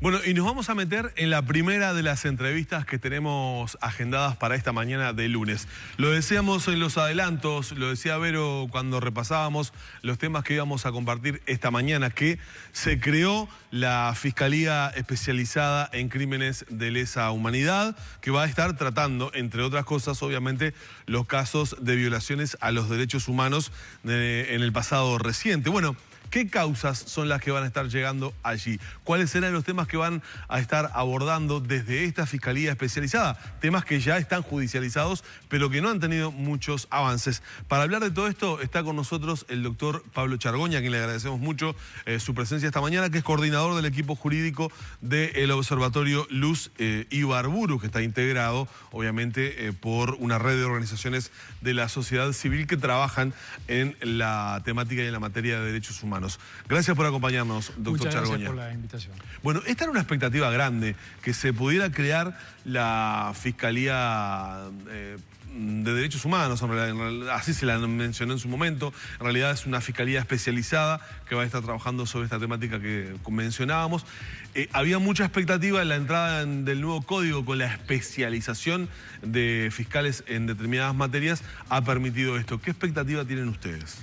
Bueno, y nos vamos a meter en la primera de las entrevistas que tenemos agendadas para esta mañana de lunes. Lo decíamos en los adelantos, lo decía Vero cuando repasábamos los temas que íbamos a compartir esta mañana, que se creó la Fiscalía Especializada en Crímenes de Lesa Humanidad, que va a estar tratando, entre otras cosas, obviamente, los casos de violaciones a los derechos humanos en el pasado reciente. Bueno, ¿qué causas son las que van a estar llegando allí? ¿Cuáles serán los temas que van a estar abordando desde esta Fiscalía Especializada? Temas que ya están judicializados, pero que no han tenido muchos avances. Para hablar de todo esto está con nosotros el doctor Pablo Chargoña, a quien le agradecemos mucho su presencia esta mañana, que es coordinador del equipo jurídico del Observatorio Luz Ibarburu, que está integrado, obviamente, por una red de organizaciones de la sociedad civil que trabajan en la temática y en la materia de derechos humanos. Gracias por acompañarnos, doctor Chargoña. Muchas gracias por la invitación. Bueno, esta era una expectativa grande, que se pudiera crear la Fiscalía de Derechos Humanos, en realidad, así se la mencionó en su momento. En realidad es una fiscalía especializada que va a estar trabajando sobre esta temática que mencionábamos. Había mucha expectativa en la entrada del nuevo código con la especialización de fiscales en determinadas materias. Ha permitido esto. ¿Qué expectativa tienen ustedes?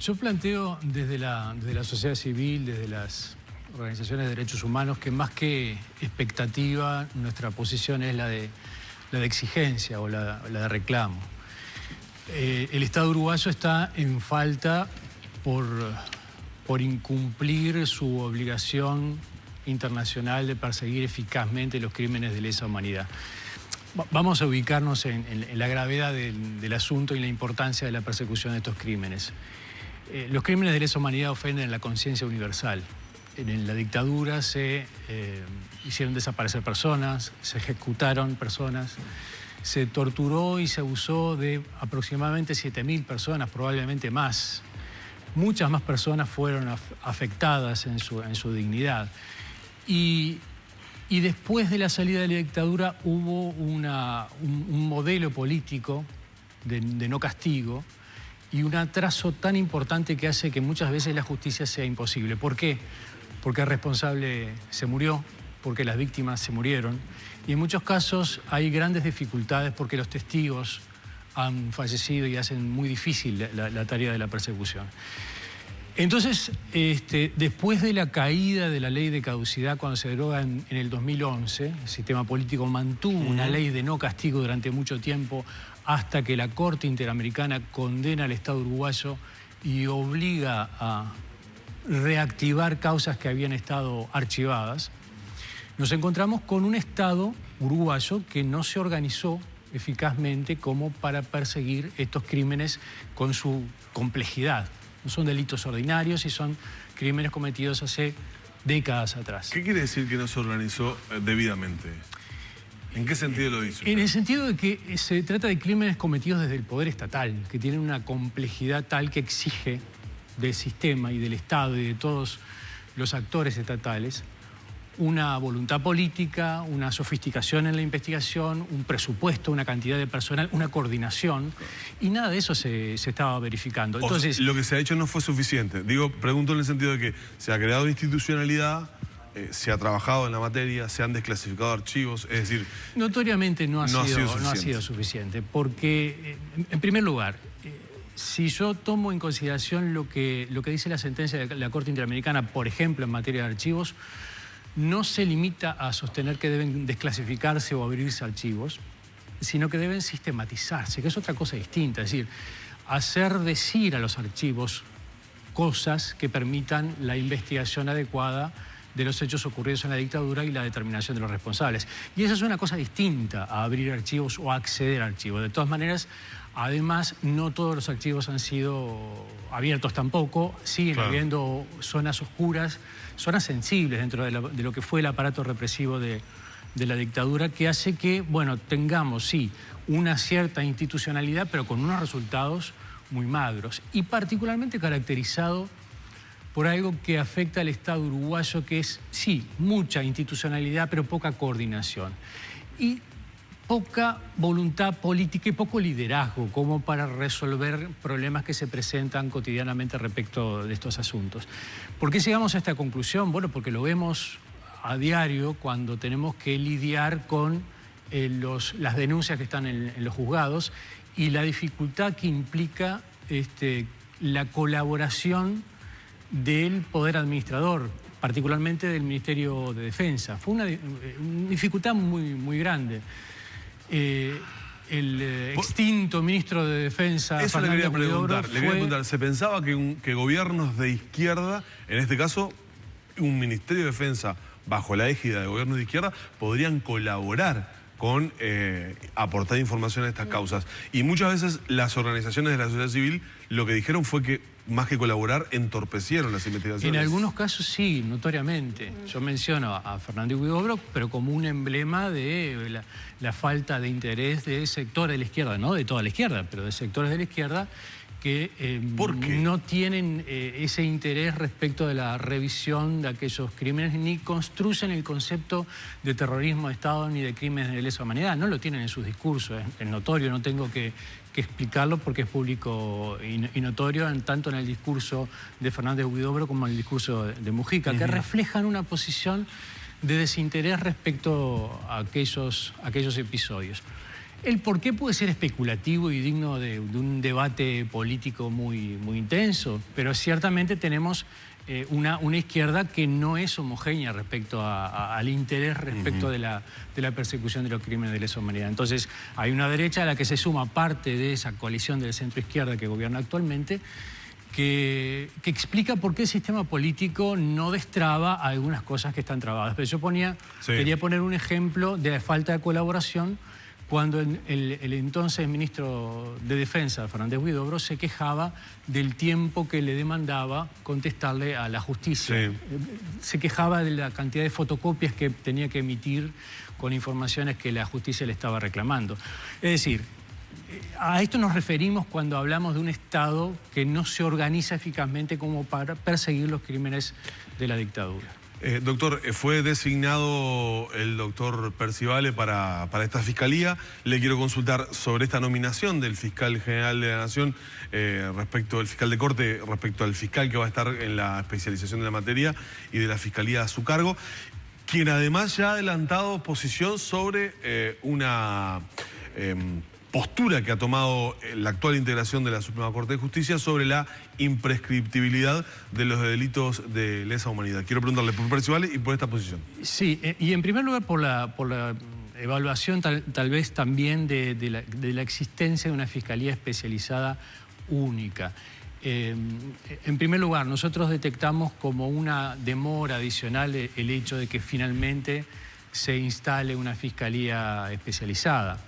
Yo planteo desde la sociedad civil, desde las organizaciones de derechos humanos, que más que expectativa, nuestra posición es la de exigencia o la de reclamo. El Estado uruguayo está en falta por incumplir su obligación internacional de perseguir eficazmente los crímenes de lesa humanidad. Vamos a ubicarnos en la gravedad del asunto y la importancia de la persecución de estos crímenes. Los crímenes de lesa humanidad ofenden la conciencia universal. En la dictadura se hicieron desaparecer personas, se ejecutaron personas, se torturó y se abusó de aproximadamente 7.000 personas, probablemente más. Muchas más personas fueron afectadas en su dignidad. Y después de la salida de la dictadura hubo un modelo político de no castigo y un atraso tan importante que hace que muchas veces la justicia sea imposible. ¿Por qué? Porque el responsable se murió, porque las víctimas se murieron, y en muchos casos hay grandes dificultades porque los testigos han fallecido y hacen muy difícil la tarea de la persecución. Entonces, después de la caída de la ley de caducidad cuando se deroga en el 2011, el sistema político mantuvo una ley de no castigo durante mucho tiempo hasta que la Corte Interamericana condena al Estado uruguayo y obliga a reactivar causas que habían estado archivadas. Nos encontramos con un Estado uruguayo que no se organizó eficazmente como para perseguir estos crímenes con su complejidad. No son delitos ordinarios y son crímenes cometidos hace décadas atrás. ¿Qué quiere decir que no se organizó debidamente? ¿En qué sentido lo dice? En el sentido de que se trata de crímenes cometidos desde el poder estatal, que tienen una complejidad tal que exige del sistema y del Estado y de todos los actores estatales una voluntad política, una sofisticación en la investigación, un presupuesto, una cantidad de personal, una coordinación, y nada de eso se estaba verificando. Entonces, lo que se ha hecho no fue suficiente. Pregunto en el sentido de que se ha creado institucionalidad, se ha trabajado en la materia, se han desclasificado archivos, es decir... Notoriamente no ha sido suficiente, porque, en primer lugar, si yo tomo en consideración lo que dice la sentencia de la Corte Interamericana, por ejemplo, en materia de archivos, no se limita a sostener que deben desclasificarse o abrirse archivos, sino que deben sistematizarse, que es otra cosa distinta. Es decir, hacer decir a los archivos cosas que permitan la investigación adecuada de los hechos ocurridos en la dictadura y la determinación de los responsables. Y eso es una cosa distinta a abrir archivos o a acceder a archivos. De todas maneras, además, no todos los archivos han sido abiertos tampoco. Siguen habiendo zonas oscuras, zonas sensibles dentro de lo que fue el aparato represivo de la dictadura, que hace que, bueno, tengamos, sí, una cierta institucionalidad, pero con unos resultados muy magros. Y particularmente caracterizado por algo que afecta al Estado uruguayo, que es, sí, mucha institucionalidad, pero poca coordinación. Y poca voluntad política y poco liderazgo como para resolver problemas que se presentan cotidianamente respecto de estos asuntos. ¿Por qué llegamos a esta conclusión? Bueno, porque lo vemos a diario cuando tenemos que lidiar con las denuncias que están en los juzgados y la dificultad que implica la colaboración del Poder Administrador, particularmente del Ministerio de Defensa. Fue una dificultad muy grande. El extinto ministro de Defensa, eso le quería preguntar. ¿Se pensaba que gobiernos de izquierda, en este caso un Ministerio de Defensa bajo la égida de gobiernos de izquierda, podrían colaborar con aportar información a estas causas? Y muchas veces las organizaciones de la sociedad civil lo que dijeron fue que, más que colaborar, entorpecieron las investigaciones. En algunos casos sí, notoriamente. Yo menciono a Fernández Huidobro, pero como un emblema de la falta de interés de sectores de la izquierda, no de toda la izquierda, pero de sectores de la izquierda que no tienen ese interés respecto de la revisión de aquellos crímenes, ni construyen el concepto de terrorismo de Estado ni de crímenes de lesa humanidad. No lo tienen en sus discursos, es notorio, no tengo que explicarlo porque es público y notorio, tanto en el discurso de Fernández Huidobro como en el discurso de Mujica, que reflejan una posición de desinterés respecto a aquellos episodios. El por qué puede ser especulativo y digno de un debate político muy intenso, pero ciertamente tenemos una izquierda que no es homogénea respecto al interés respecto de la persecución de los crímenes de lesa humanidad. Entonces, hay una derecha a la que se suma parte de esa coalición del centro-izquierda que gobierna actualmente, que explica por qué el sistema político no destraba algunas cosas que están trabadas. Pero yo quería poner un ejemplo de la falta de colaboración cuando el entonces ministro de Defensa, Fernández Huidobro, se quejaba del tiempo que le demandaba contestarle a la justicia. Sí. Se quejaba de la cantidad de fotocopias que tenía que emitir con informaciones que la justicia le estaba reclamando. Es decir, a esto nos referimos cuando hablamos de un Estado que no se organiza eficazmente como para perseguir los crímenes de la dictadura. Doctor, fue designado el doctor Percivale para esta fiscalía. Le quiero consultar sobre esta nominación del fiscal general de la Nación, respecto del fiscal de corte, respecto al fiscal que va a estar en la especialización de la materia y de la fiscalía a su cargo, quien además ya ha adelantado posición sobre una postura que ha tomado la actual integración de la Suprema Corte de Justicia sobre la imprescriptibilidad de los delitos de lesa humanidad. Quiero preguntarle por Percivale y por esta posición. Sí, y en primer lugar por la evaluación tal vez también de la existencia de una fiscalía especializada única. En primer lugar, nosotros detectamos como una demora adicional el hecho de que finalmente se instale una fiscalía especializada.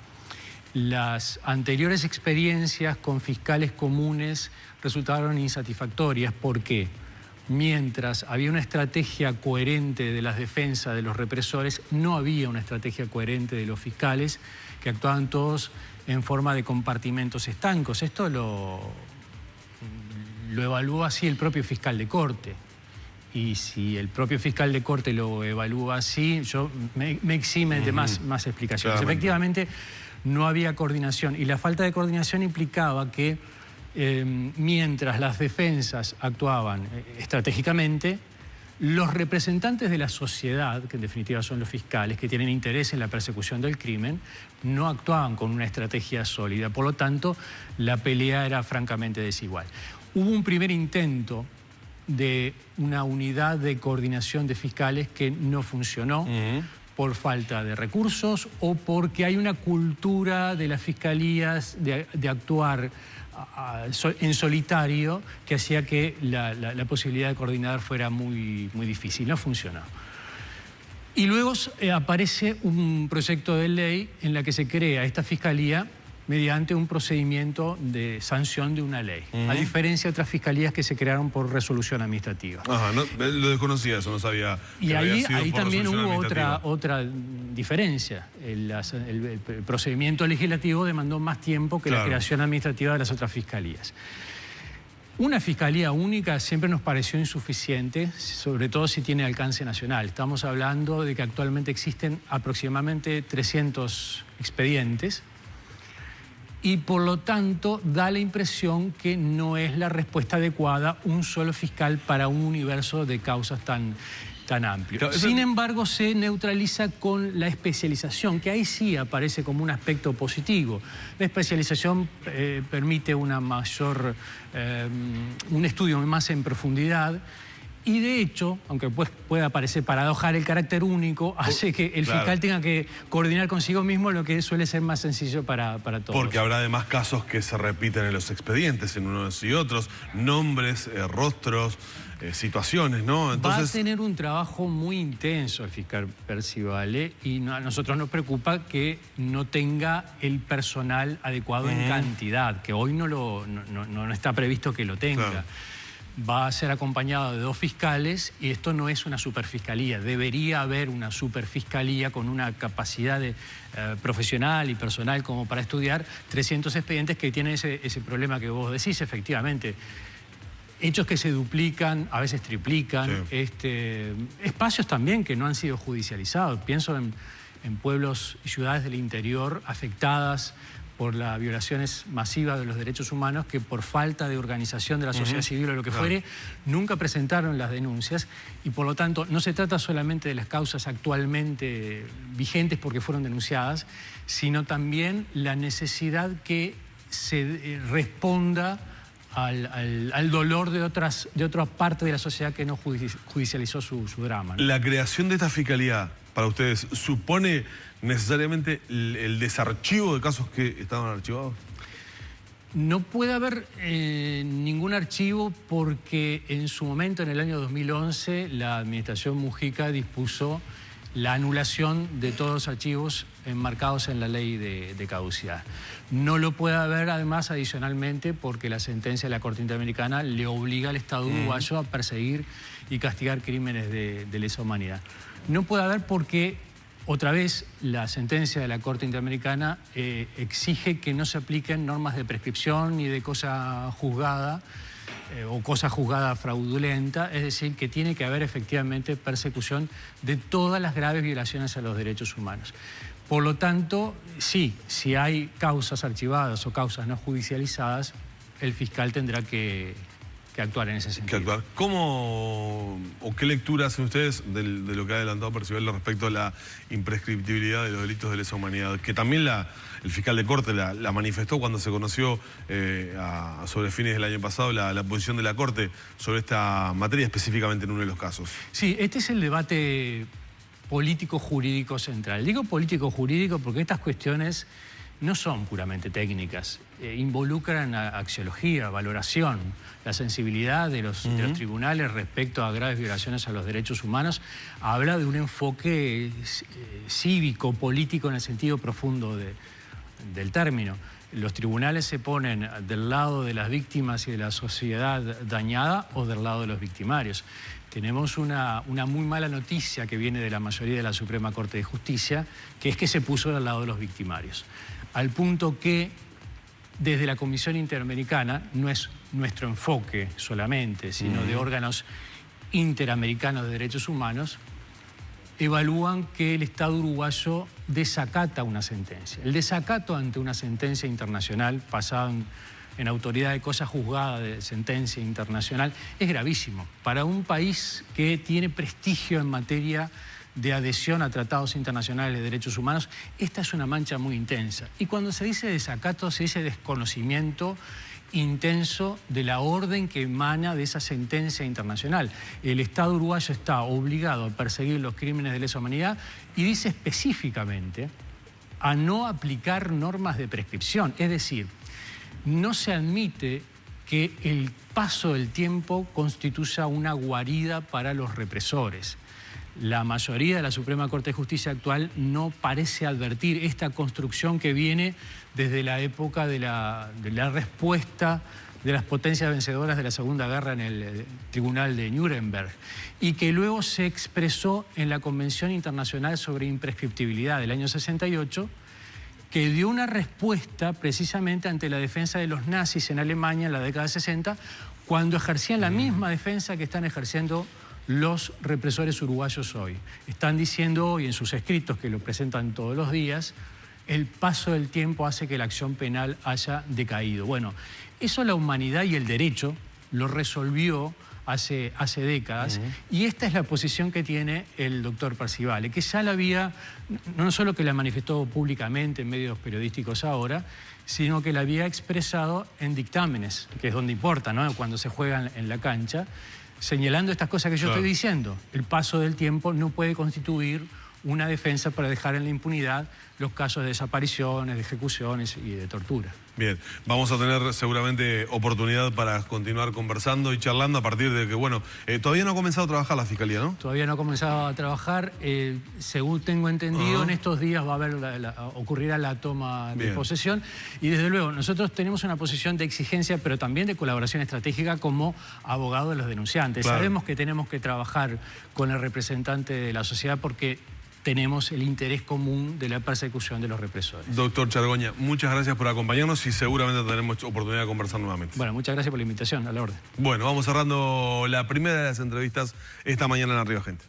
Las anteriores experiencias con fiscales comunes resultaron insatisfactorias porque mientras había una estrategia coherente de las defensas de los represores, no había una estrategia coherente de los fiscales, que actuaban todos en forma de compartimentos estancos. Esto lo evaluó así el propio fiscal de corte. Y si el propio fiscal de corte lo evalúa así, yo me exime de más explicaciones. Claramente. Efectivamente, no había coordinación y la falta de coordinación implicaba que mientras las defensas actuaban estratégicamente, los representantes de la sociedad, que en definitiva son los fiscales, que tienen interés en la persecución del crimen, no actuaban con una estrategia sólida. Por lo tanto, la pelea era francamente desigual. Hubo un primer intento de una unidad de coordinación de fiscales que no funcionó. Por falta de recursos o porque hay una cultura de las fiscalías de actuar en solitario que hacía que la posibilidad de coordinar fuera muy difícil. No funcionó. Y luego aparece un proyecto de ley en la que se crea esta fiscalía mediante un procedimiento de sanción de una ley, a diferencia de otras fiscalías que se crearon por resolución administrativa. Ajá, no, lo desconocía, eso no sabía. Y ahí también hubo otra diferencia. El procedimiento legislativo demandó más tiempo que la creación administrativa de las otras fiscalías. Una fiscalía única siempre nos pareció insuficiente, sobre todo si tiene alcance nacional. Estamos hablando de que actualmente existen aproximadamente 300 expedientes y por lo tanto da la impresión que no es la respuesta adecuada un solo fiscal para un universo de causas tan amplio. Claro, sin embargo, se neutraliza con la especialización, que ahí sí aparece como un aspecto positivo. La especialización permite un estudio más en profundidad y de hecho, aunque pueda parecer paradojal, el carácter único hace que el fiscal tenga que coordinar consigo mismo, lo que suele ser más sencillo para todos. Porque habrá además casos que se repiten en los expedientes, en unos y otros, nombres, rostros, situaciones, ¿no? Entonces... Va a tener un trabajo muy intenso el fiscal Percivale y a nosotros nos preocupa que no tenga el personal adecuado en cantidad, que hoy no está previsto que lo tenga. Claro. Va a ser acompañado de 2 fiscales y esto no es una superfiscalía. Debería haber una superfiscalía con una capacidad profesional y personal como para estudiar 300 expedientes que tienen ese problema que vos decís, efectivamente. Hechos que se duplican, a veces triplican, espacios también que no han sido judicializados. Pienso en pueblos y ciudades del interior afectadas por las violaciones masivas de los derechos humanos que por falta de organización de la sociedad civil o lo que fuere, nunca presentaron las denuncias y por lo tanto no se trata solamente de las causas actualmente vigentes porque fueron denunciadas, sino también la necesidad que se responda al dolor de otra parte de la sociedad que no judicializó su drama, ¿no? La creación de esta fiscalía, para ustedes, ¿supone necesariamente el desarchivo de casos que estaban archivados? No puede haber ningún archivo porque en su momento, en el año 2011, la administración Mujica dispuso la anulación de todos los archivos enmarcados en la ley de caducidad. No lo puede haber, además, adicionalmente, porque la sentencia de la Corte Interamericana le obliga al Estado uruguayo a perseguir y castigar crímenes de lesa humanidad. No puede haber porque, otra vez, la sentencia de la Corte Interamericana exige que no se apliquen normas de prescripción ni de cosa juzgada, o cosa juzgada fraudulenta, es decir, que tiene que haber efectivamente persecución de todas las graves violaciones a los derechos humanos. Por lo tanto, sí, si hay causas archivadas o causas no judicializadas, el fiscal tendrá que actuar en ese sentido. ¿Cómo o qué lectura hacen ustedes de lo que ha adelantado Percivale respecto a la imprescriptibilidad de los delitos de lesa humanidad? Que también el fiscal de Corte la manifestó cuando se conoció sobre fines del año pasado la posición de la Corte sobre esta materia, específicamente en uno de los casos. Sí, este es el debate político-jurídico central. Digo político-jurídico porque estas cuestiones no son puramente técnicas, involucran axiología, valoración, la sensibilidad de los tribunales respecto a graves violaciones a los derechos humanos. Habla de un enfoque cívico, político en el sentido profundo del término. Los tribunales se ponen del lado de las víctimas y de la sociedad dañada o del lado de los victimarios. Tenemos una muy mala noticia que viene de la mayoría de la Suprema Corte de Justicia, que es que se puso del lado de los victimarios. Al punto que desde la Comisión Interamericana, no es nuestro enfoque solamente, sino de órganos interamericanos de derechos humanos, evalúan que el Estado uruguayo desacata una sentencia. El desacato ante una sentencia internacional basada en autoridad de cosa juzgada de sentencia internacional es gravísimo. Para un país que tiene prestigio en materia de adhesión a tratados internacionales de derechos humanos, esta es una mancha muy intensa. Y cuando se dice desacato, se dice desconocimiento intenso de la orden que emana de esa sentencia internacional. El Estado uruguayo está obligado a perseguir los crímenes de lesa humanidad y dice específicamente a no aplicar normas de prescripción. Es decir, no se admite que el paso del tiempo constituya una guarida para los represores. La mayoría de la Suprema Corte de Justicia actual no parece advertir esta construcción que viene desde la época de la respuesta de las potencias vencedoras de la Segunda Guerra en el Tribunal de Nuremberg y que luego se expresó en la Convención Internacional sobre Imprescriptibilidad del año 68, que dio una respuesta precisamente ante la defensa de los nazis en Alemania en la década de 60, cuando ejercían la misma defensa que están ejerciendo los represores uruguayos hoy. Están diciendo hoy en sus escritos, que lo presentan todos los días, el paso del tiempo hace que la acción penal haya decaído. Bueno, eso la humanidad y el derecho lo resolvió hace décadas, y esta es la posición que tiene el doctor Parcivale, que ya la había, no solo que la manifestó públicamente en medios periodísticos ahora, sino que la había expresado en dictámenes, que es donde importa, ¿no? Cuando se juega en la cancha, señalando estas cosas que yo estoy diciendo. El paso del tiempo no puede constituir una defensa para dejar en la impunidad los casos de desapariciones, de ejecuciones y de tortura. Bien, vamos a tener seguramente oportunidad para continuar conversando y charlando a partir de que, bueno, todavía no ha comenzado a trabajar la Fiscalía, ¿no? Todavía no ha comenzado a trabajar. Según tengo entendido, en estos días va a haber ocurrirá la toma de posesión. Y desde luego, nosotros tenemos una posición de exigencia, pero también de colaboración estratégica como abogado de los denunciantes. Claro. Sabemos que tenemos que trabajar con el representante de la sociedad porque tenemos el interés común de la persecución de los represores. Doctor Chargoña, muchas gracias por acompañarnos y seguramente tenemos oportunidad de conversar nuevamente. Bueno, muchas gracias por la invitación, a la orden. Bueno, vamos cerrando la primera de las entrevistas esta mañana en Arriba Gente.